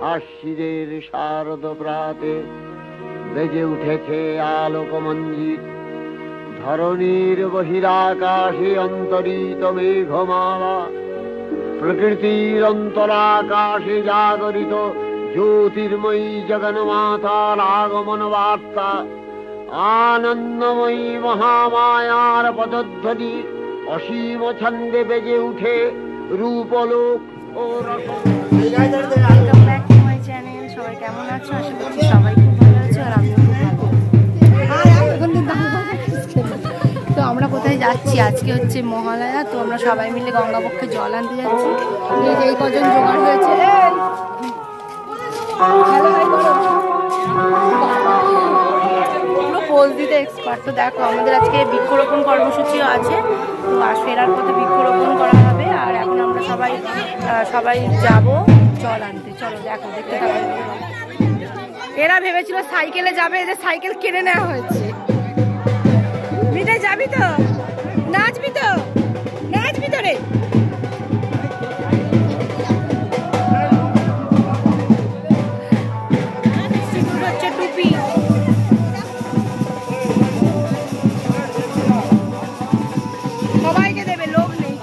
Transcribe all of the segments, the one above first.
আশ্বিনের শারদ প্রাতে বেজে উঠেছে আলোকমঞ্জিত। ধরণীর বহিরাকাশে অন্তরিত মেঘমালা, প্রকৃতির অন্তরাকাশে জাগরিত জ্যোতির্ময়ী জগন্মাতার আগমন বার্তা। আনন্দময়ী মহামায়ার পদধ্বনি অসীম ছন্দে বেজে উঠে রূপলোক ও রকম। সবাই কেমন আছো? আশা করছি সবাই খুব ভালো আছো, আর আমিও খুব ভালো। তো আমরা কোথায় যাচ্ছি? আজকে হচ্ছে মহালয়া, তো আমরা সবাই মিলে গঙ্গাপক্ষে জল আনতে যাচ্ছি। এই কজন জোগাড় হয়েছে, পুরো পোজ দিতে এক্সপার্ট। তো দেখো, আমাদের আজকে বৃক্ষরোপণ কর্মসূচিও আছে, তো আর ফেরার পথে বৃক্ষরোপণ করা হবে। আর এখন আমরা সবাই যাব জল আনতে। চলো দেখো, দেখতে থাকো। এরা ভেবেছিল সাইকেলে যাবে, এদের সাইকেল কিনে নেওয়া হয়েছে। মিটে যাবি তো? নাচবি তো? নাচবি তো রে? হচ্ছে টুপি। সবাইকে দেবে, লোক নেই।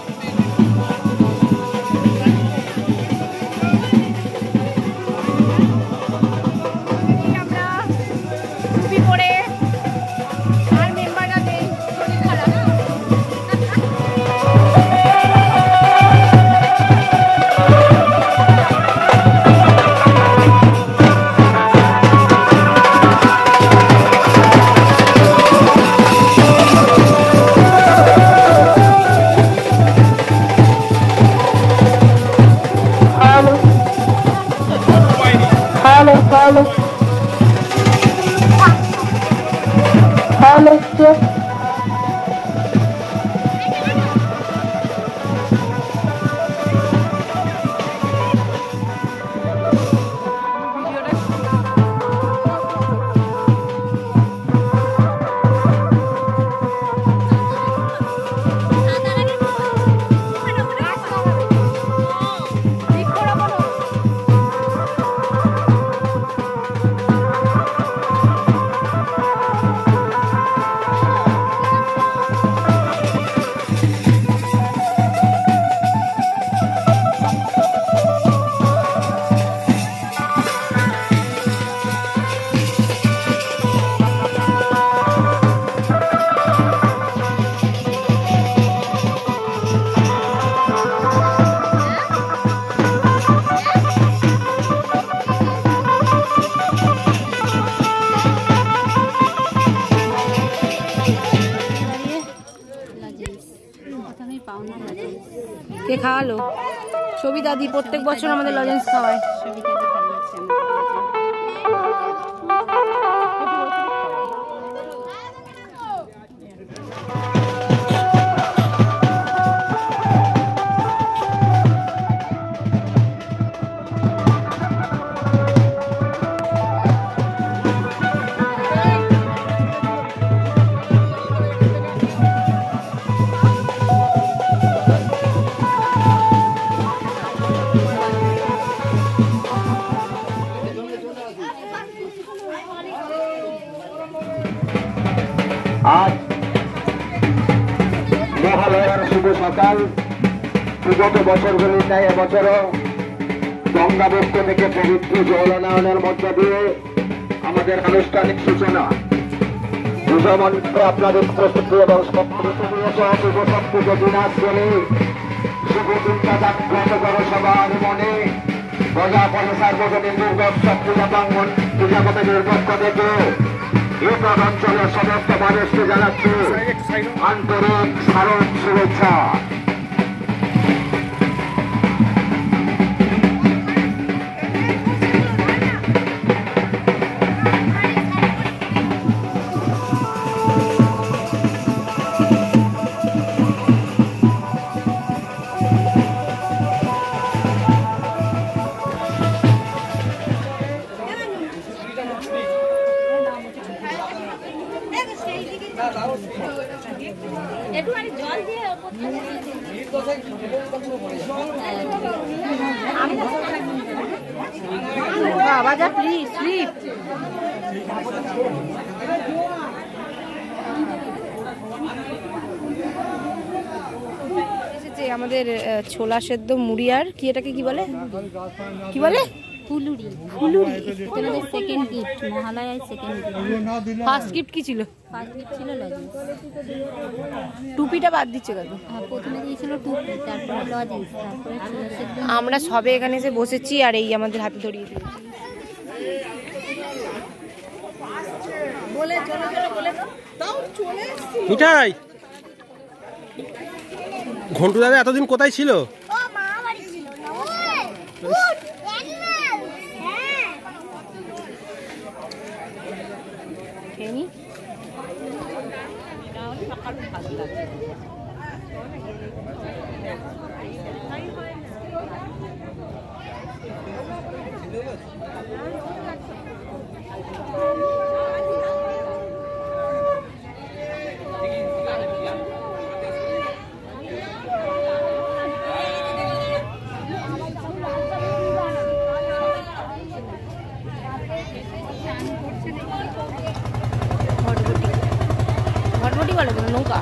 কে খাওয়ালো? সবিতা দি প্রত্যেক বছর আমাদের লজেন্স খাওয়ায়। আজ মহালয়ার শুভ সকাল। বিগত বছরগুলির ন্যায় এবছরও গঙ্গাবক্ষ থেকে পবিত্র জল আনয়নের মধ্য দিয়ে আমাদের আনুষ্ঠানিক সূচনা। পূজামন্ত্র আপনাদের প্রস্তুতি এবং শুভ দিনাজ বলে শুভ চিন্তা জাগ্রত করে সবার মনে। প্রজাপতি সার্বজনীন দুর্গোৎসব পূজা কমিটির পক্ষ থেকে এই অঞ্চলের সমস্ত মানুষকে জানাচ্ছি আন্তরিক শারদ শুভেচ্ছা। আমি বাবা যা প্লিজ স্লিপ। আমাদের ছোলা সেদ্ধ মুড়ি আর কি, এটাকে কি বলে, কি বলে? ফুলুরি। ফুলুরি তোমাদের সেকেন্ড গিফট, মহালয়ার সেকেন্ড গিফট। ফার্স্ট গিফট কি ছিল? ফার্স্ট গিফট ছিল লজেন্স। টুপিটা বাদ দিচ্ছে কত? হ্যাঁ, প্রথমে দিয়েছিল টুপি, তারপরে লজেন্স, তারপরে ছোলা সেদ্ধ। আমরা সবে এখানে এসে বসেছি আর এই আমাদের হাতে ধরিয়ে দিয়েছি। মিঠাই, ঘন্টু দাদা এতদিন কোথায় ছিল? ঘটবটি বলে তো নৌকা।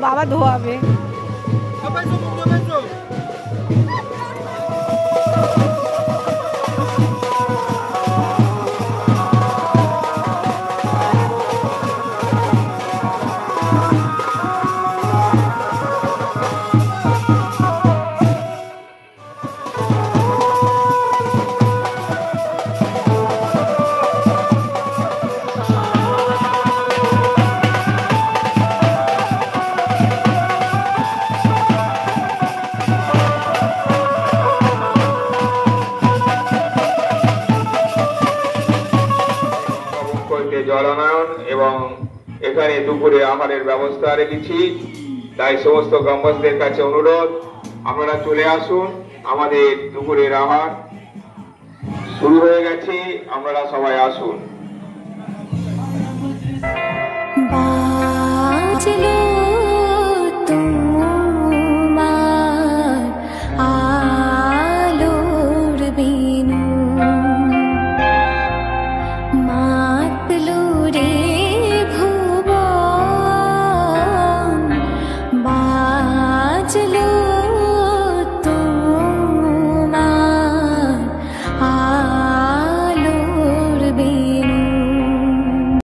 বাবা ধোয়াবে। জলানয়ন এবং এখানে দুপুরে আহারের ব্যবস্থা রেখেছি। তাই সমস্ত গ্রামবাসীদের কাছে অনুরোধ, আপনারা চলে আসুন। আমাদের দুপুরের আহার শুরু হয়ে গেছে, আপনারা সবাই আসুন।